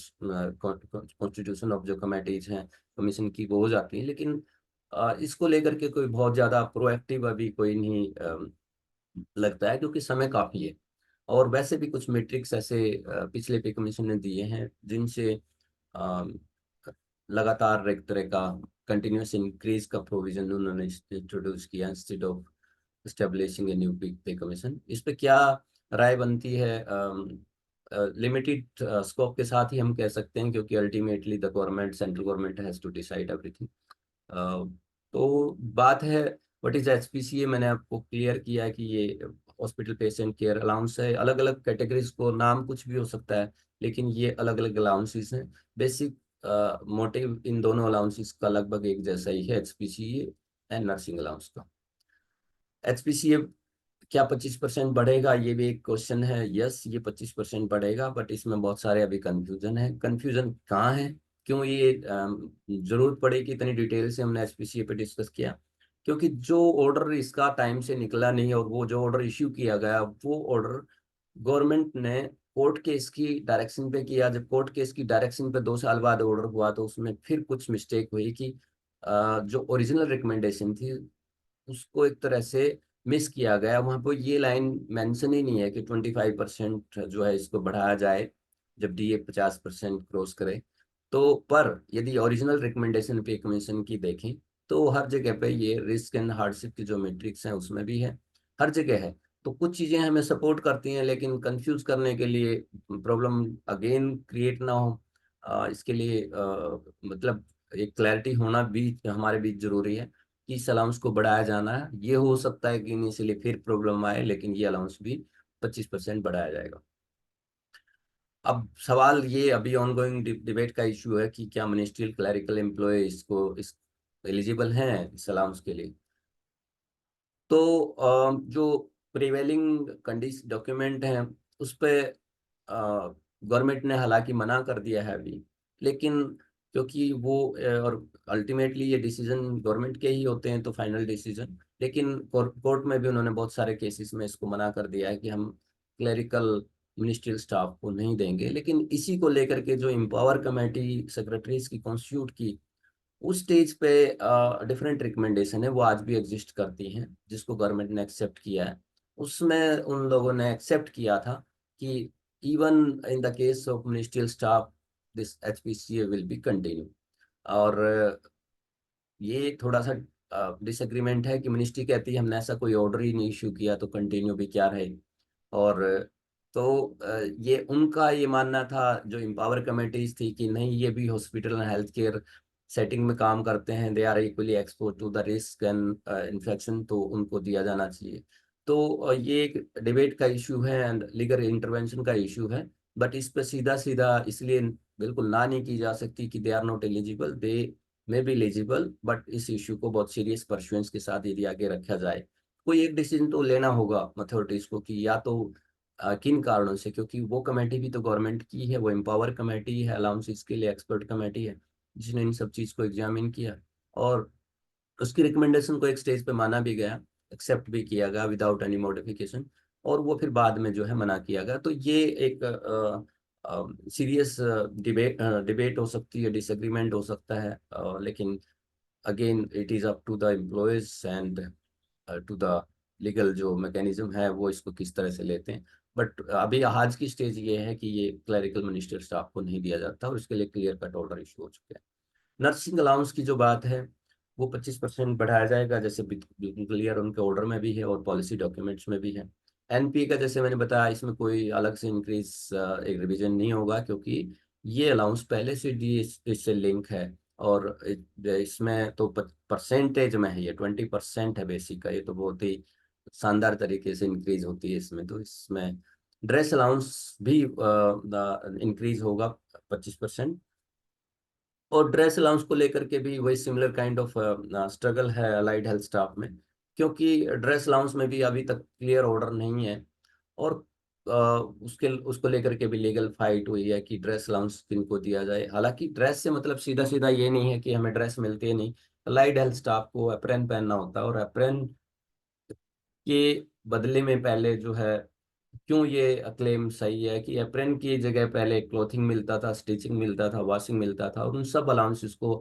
कॉन्स्टिट्यूशन ऑफ जो कमेटीज हैं कमीशन की वो हो जाती है, लेकिन इसको लेकर के कोई बहुत ज्यादा प्रोएक्टिव अभी कोई नहीं लगता है, क्योंकि समय काफी है। और वैसे भी कुछ मैट्रिक्स ऐसे पिछले पे कमीशन ने दिए हैं जिनसे अ, लगातार एक तरह का कंटिन्यूस इंक्रीज का प्रोविजन उन्होंने इंट्रोड्यूस किया instead of establishing a new पे कमीशन। इस पे क्या राय बनती है? लिमिटेड स्कोप के साथ ही हम कह सकते हैं, क्योंकि ultimately the government, central government has to decide everything. तो बात है व्हाट इज एचपीसीए, मैंने आपको क्लियर किया है कि ये हॉस्पिटल पेशेंट केयर अलाउंस है। अलग अलग कैटेगरीज को नाम कुछ भी हो सकता है, लेकिन ये अलग अलग अलाउंसेस हैं। बेसिक मोटिव इन दोनों अलाउंसेस का लगभग एक जैसा ही है, एचपीसीए एंड नर्सिंग अलाउंस का। एचपीसीए क्या 25% बढ़ेगा, ये भी एक क्वेश्चन है। यस, ये 25% बढ़ेगा, बट इसमें बहुत सारे अभी कंफ्यूजन है। कंफ्यूजन कहाँ है, क्यों ये जरूरत पड़ी कि इतनी डिटेल से हमने एचपीसीए पे डिस्कस किया? क्योंकि जो ऑर्डर इसका टाइम से निकला नहीं, और वो जो ऑर्डर इश्यू किया गया वो ऑर्डर गवर्नमेंट ने कोर्ट केस की डायरेक्शन पे किया। जब कोर्ट केस की डायरेक्शन पे 2 साल बाद ऑर्डर हुआ, तो उसमें फिर कुछ मिस्टेक हुई कि जो ओरिजिनल रिकमेंडेशन थी उसको एक तरह से मिस किया गया। वहां पर ये लाइन मेंशन ही नहीं है कि 25% जो है इसको बढ़ाया जाए जब डीए 50% क्रॉस करे। तो पर यदि ओरिजिनल रिकमेंडेशन पे कमीशन की देखें, तो हर जगह पे ये रिस्क एंड हार्डशिप की जो मैट्रिक्स है उसमें भी है, हर जगह है। तो कुछ चीजें हमें सपोर्ट करती हैं, लेकिन कंफ्यूज करने के लिए, प्रॉब्लम अगेन क्रिएट ना हो, इसके लिए मतलब एक क्लैरिटी होना भी हमारे बीच जरूरी है कि इस अलाउंस को बढ़ाया जाना है। ये हो सकता है कि इनिशियली फिर प्रॉब्लम आए, लेकिन ये अलाउंस भी 25% बढ़ाया जाएगा। अब सवाल ये अभी ऑनगोइंग डिबेट का इशू है कि क्या मिनिस्ट्रियल क्लरिकल एम्प्लॉय इसको इस एलिजिबल हैं इस अलाउंस के लिए। तो जो प्रिवेलिंग कंडीशन डॉक्यूमेंट है उस पे गवर्नमेंट ने हालांकि मना कर दिया है अभी, लेकिन क्योंकि वो और अल्टीमेटली ये डिसीजन गवर्नमेंट के ही होते हैं, तो फाइनल डिसीजन, लेकिन कोर्ट में भी उन्होंने बहुत सारे केसेस में इसको मना कर दिया है कि हम क्लरिकल मिनिस्ट्रियल स्टाफ को नहीं देंगे। लेकिन इसी को लेकर के जो एम्पावर कमेटी सेक्रेटरीज की कॉन्स्टिट्यूट की, उस स्टेज पे डिफरेंट रिकमेंडेशन है, वो आज भी एग्जिस्ट करती हैं, जिसको गवर्नमेंट ने एक्सेप्ट किया है। उसमें उन लोगों ने एक्सेप्ट किया था कि even in the case of ministerial staff this HPCA will be continue. और ये थोड़ा सा डिसएग्रीमेंट है कि मिनिस्ट्री कहती है हमने ऐसा कोई ऑर्डर ही नहीं इशू किया, तो कंटिन्यू भी क्या रहे। और तो ये उनका ये मानना था जो एम्पावर कमेटीज थी कि नहीं, ये भी hospital and health care setting में काम करते हैं, they are equally exposed to the risk and infection, तो उनको दिया जाना चाहिए। तो ये एक डिबेट का इशू है एंड लीगल इंटरवेंशन का इशू है। बट इस पर सीधा सीधा इसलिए बिल्कुल ना नहीं की जा सकती कि they are not eligible, they may be eligible, but इस इशू को बहुत सीरियस परसुएंस के साथ यदि आगे रखा जाए, कोई एक डिसीजन तो लेना होगा अथॉरिटीज को कि या तो किन कारणों से, क्योंकि वो कमेटी भी तो गवर्नमेंट की है, वो एम्पावर कमेटी है, अलाउंसेस के लिए एक्सपर्ट कमेटी है जिसने इन सब चीज़ को एग्जामिन किया, और उसकी रिकमेंडेशन को एक स्टेज पे माना भी गया, एक्सेप्ट भी किया गया विदाउट एनी मॉडिफिकेशन, और वो फिर बाद में जो है मना किया गया। तो ये एक सीरियस डिबेट हो सकती है, डिसएग्रीमेंट हो सकता है, लेकिन again it is up to the employees and to the legal जो मैकेनिज्म है वो इसको किस तरह से लेते हैं। बट अभी आज की स्टेज ये है कि ये क्लरिकल मिनिस्टर स्टाफ को नहीं दिया जाता, और इसके लिए क्लियर कट ऑर्डर इशू हो चुके हैं। नर्सिंग अलाउंस की जो बात है वो 25% बढ़ाया जाएगा, जैसे बिल्कुल क्लियर उनके ऑर्डर में भी है और पॉलिसी डॉक्यूमेंट्स में भी है। एनपी का जैसे मैंने बताया, इसमें कोई अलग से इंक्रीज, एक रिवीजन नहीं होगा, क्योंकि ये अलाउंस पहले से डी इससे लिंक है, और इसमें तो परसेंटेज में है, ये 20% है बेसिक का, ये तो बहुत ही शानदार तरीके से इंक्रीज होती है इसमें। तो इसमें ड्रेस अलाउंस भी इंक्रीज होगा 25%। और ड्रेस अलाउंस को लेकर के भी वही सिमिलर काइंड ऑफ स्ट्रगल है अलाइड हेल्थ स्टाफ में, क्योंकि ड्रेस अलाउंस में भी अभी तक क्लियर ऑर्डर नहीं है, और उसके उसको लेकर के भी लीगल फाइट हुई है कि ड्रेस अलाउंस किनको दिया जाए। हालांकि ड्रेस से मतलब सीधा सीधा ये नहीं है कि हमें ड्रेस मिलती है, नहीं, अलाइड हेल्थ स्टाफ को अप्रेन पहनना होता है, और अप्रेन के बदले में पहले जो है, क्यों ये क्लेम सही है कि अप्रेन की जगह पहले क्लोथिंग मिलता था, स्टिचिंग मिलता था, वॉशिंग मिलता था, और उन सब अलाउंसेस को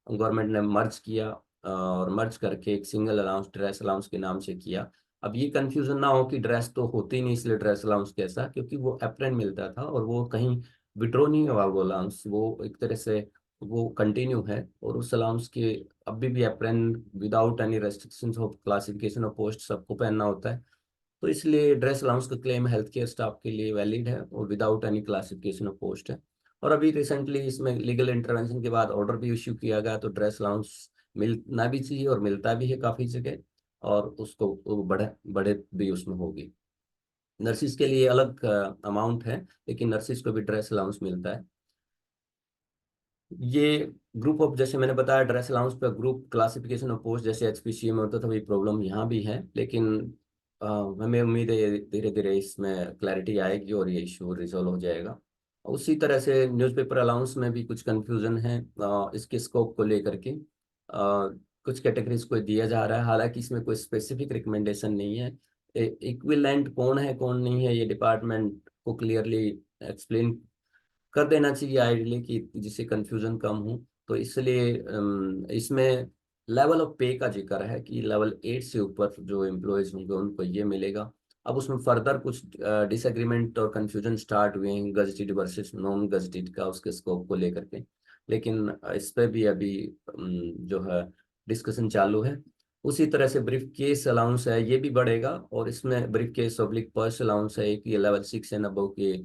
गवर्नमेंट ने मर्ज किया, और मर्ज करके एक सिंगल अलाउंस ड्रेस अलाउंस के नाम से किया। अब ये कंफ्यूजन ना हो कि ड्रेस तो होती नहीं इसलिए ड्रेस अलाउंस कैसा, क्योंकि वो अप्रेन मिलता था और वो कहीं विड्रॉ नहीं हुआ, वो अलाउंस वो एक तरह से वो कंटिन्यू है, और उस अलाउंस के अभी भी apron without any restrictions of classification of post सबको पहनना होता है। तो इसलिए ड्रेस अलाउंस का क्लेम हेल्थ केयर स्टाफ के लिए वैलिड है और without any classification of post है। और अभी रिसेंटली इसमें लीगल इंटरवेंशन के बाद ऑर्डर भी इश्यू किया गया, तो ड्रेस अलाउंस मिलना भी चाहिए, और मिलता भी है काफ़ी जगह, और उसको वो बढ़े बढ़े भी उसमें होगी। नर्सिस के लिए अलग अमाउंट है, लेकिन नर्सिस को भी ड्रेस अलाउंस मिलता है। ये ग्रुप ऑफ, जैसे मैंने बताया ड्रेस अलाउंस पर ग्रुप क्लासिफिकेशन ऑफ पोस्ट जैसे एचपीसीए में होता था, वही प्रॉब्लम यहाँ भी है, लेकिन हमें उम्मीद है धीरे धीरे इसमें क्लैरिटी आएगी और ये इशू रिजॉल्व हो जाएगा। उसी तरह से न्यूज़पेपर अलाउंस में भी कुछ कंफ्यूजन है इसके स्कोप को लेकर के। कुछ कैटेगरीज को दिया जा रहा है, हालांकि इसमें कोई स्पेसिफिक रिकमेंडेशन नहीं है। इक्विवेलेंट कौन है कौन नहीं है, ये डिपार्टमेंट को क्लियरली एक्सप्लेन कर देना चाहिए आइडियली, कि जिससे कंफ्यूजन कम हो। तो इसलिए इसमें लेवल ऑफ पे का जिक्र है कि लेवल 8 से ऊपर जो एम्प्लॉयज होंगे उनको ये मिलेगा। अब उसमें फर्दर कुछ डिसएग्रीमेंट और कंफ्यूजन स्टार्ट हुए हैं गजटेड वर्सेस नॉन गजटेड का, उसके स्कोप को लेकर के, लेकिन इस पे भी अभी जो है डिस्कशन चालू है। उसी तरह से ब्रीफ केस अलाउंस है, ये भी बढ़ेगा, और इसमें brief case oblique purse allowance है कि ये लेवल 6 एंड अबव के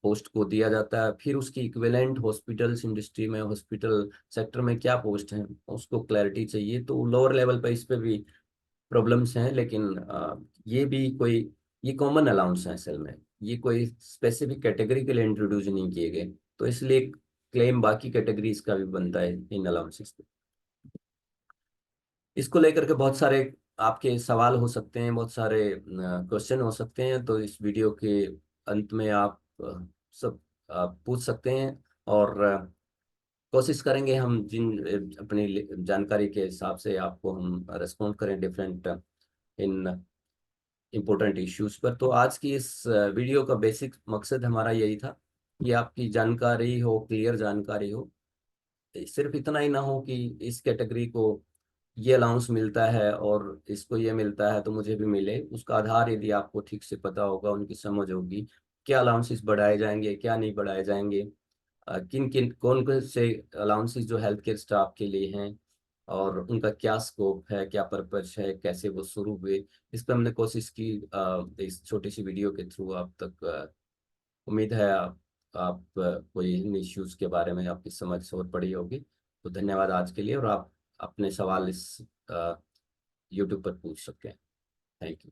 पोस्ट को दिया जाता है। फिर उसकी इक्विवेलेंट हॉस्पिटल्स इंडस्ट्री में, हॉस्पिटल सेक्टर में क्या पोस्ट है उसको क्लैरिटी चाहिए, तो लोअर लेवल पर इस पे भी प्रॉब्लम्स हैं, लेकिन ये भी कोई, ये कॉमन अलाउंस है असल में, ये कोई स्पेसिफिक कैटेगरी के लिए इंट्रोड्यूस नहीं किए गए, तो इसलिए क्लेम बाकी कैटेगरीज का भी बनता है इन अलाउंसेस पे। इसको लेकर के बहुत सारे आपके सवाल हो सकते हैं, बहुत सारे क्वेश्चन हो सकते हैं, तो इस वीडियो के अंत में आप सब पूछ सकते हैं, और कोशिश करेंगे हम जिन अपनी जानकारी के हिसाब से आपको हम रेस्पॉन्ड करें डिफरेंट इन इम्पोर्टेंट इश्यूज पर। तो आज की इस वीडियो का बेसिक मकसद हमारा यही था कि आपकी जानकारी हो, क्लियर जानकारी हो, सिर्फ इतना ही ना हो कि इस कैटेगरी को ये अलाउंस मिलता है और इसको ये मिलता है तो मुझे भी मिले। उसका आधार यदि आपको ठीक से पता होगा, उनकी समझ होगी, क्या अलाउंसेस बढ़ाए जाएंगे क्या नहीं बढ़ाए जाएंगे, किन किन कौन कौन से अलाउंसेस जो हेल्थ केयर स्टाफ के लिए हैं, और उनका क्या स्कोप है, क्या पर्पज है, कैसे वो शुरू हुए, इस पर हमने कोशिश की इस छोटी सी वीडियो के थ्रू आप तक। उम्मीद है आप कोई इन इश्यूज के बारे में आपकी समझ और पड़ी होगी। तो धन्यवाद आज के लिए, और आप अपने सवाल इस यूट्यूब पर पूछ सकते हैं। Thank you.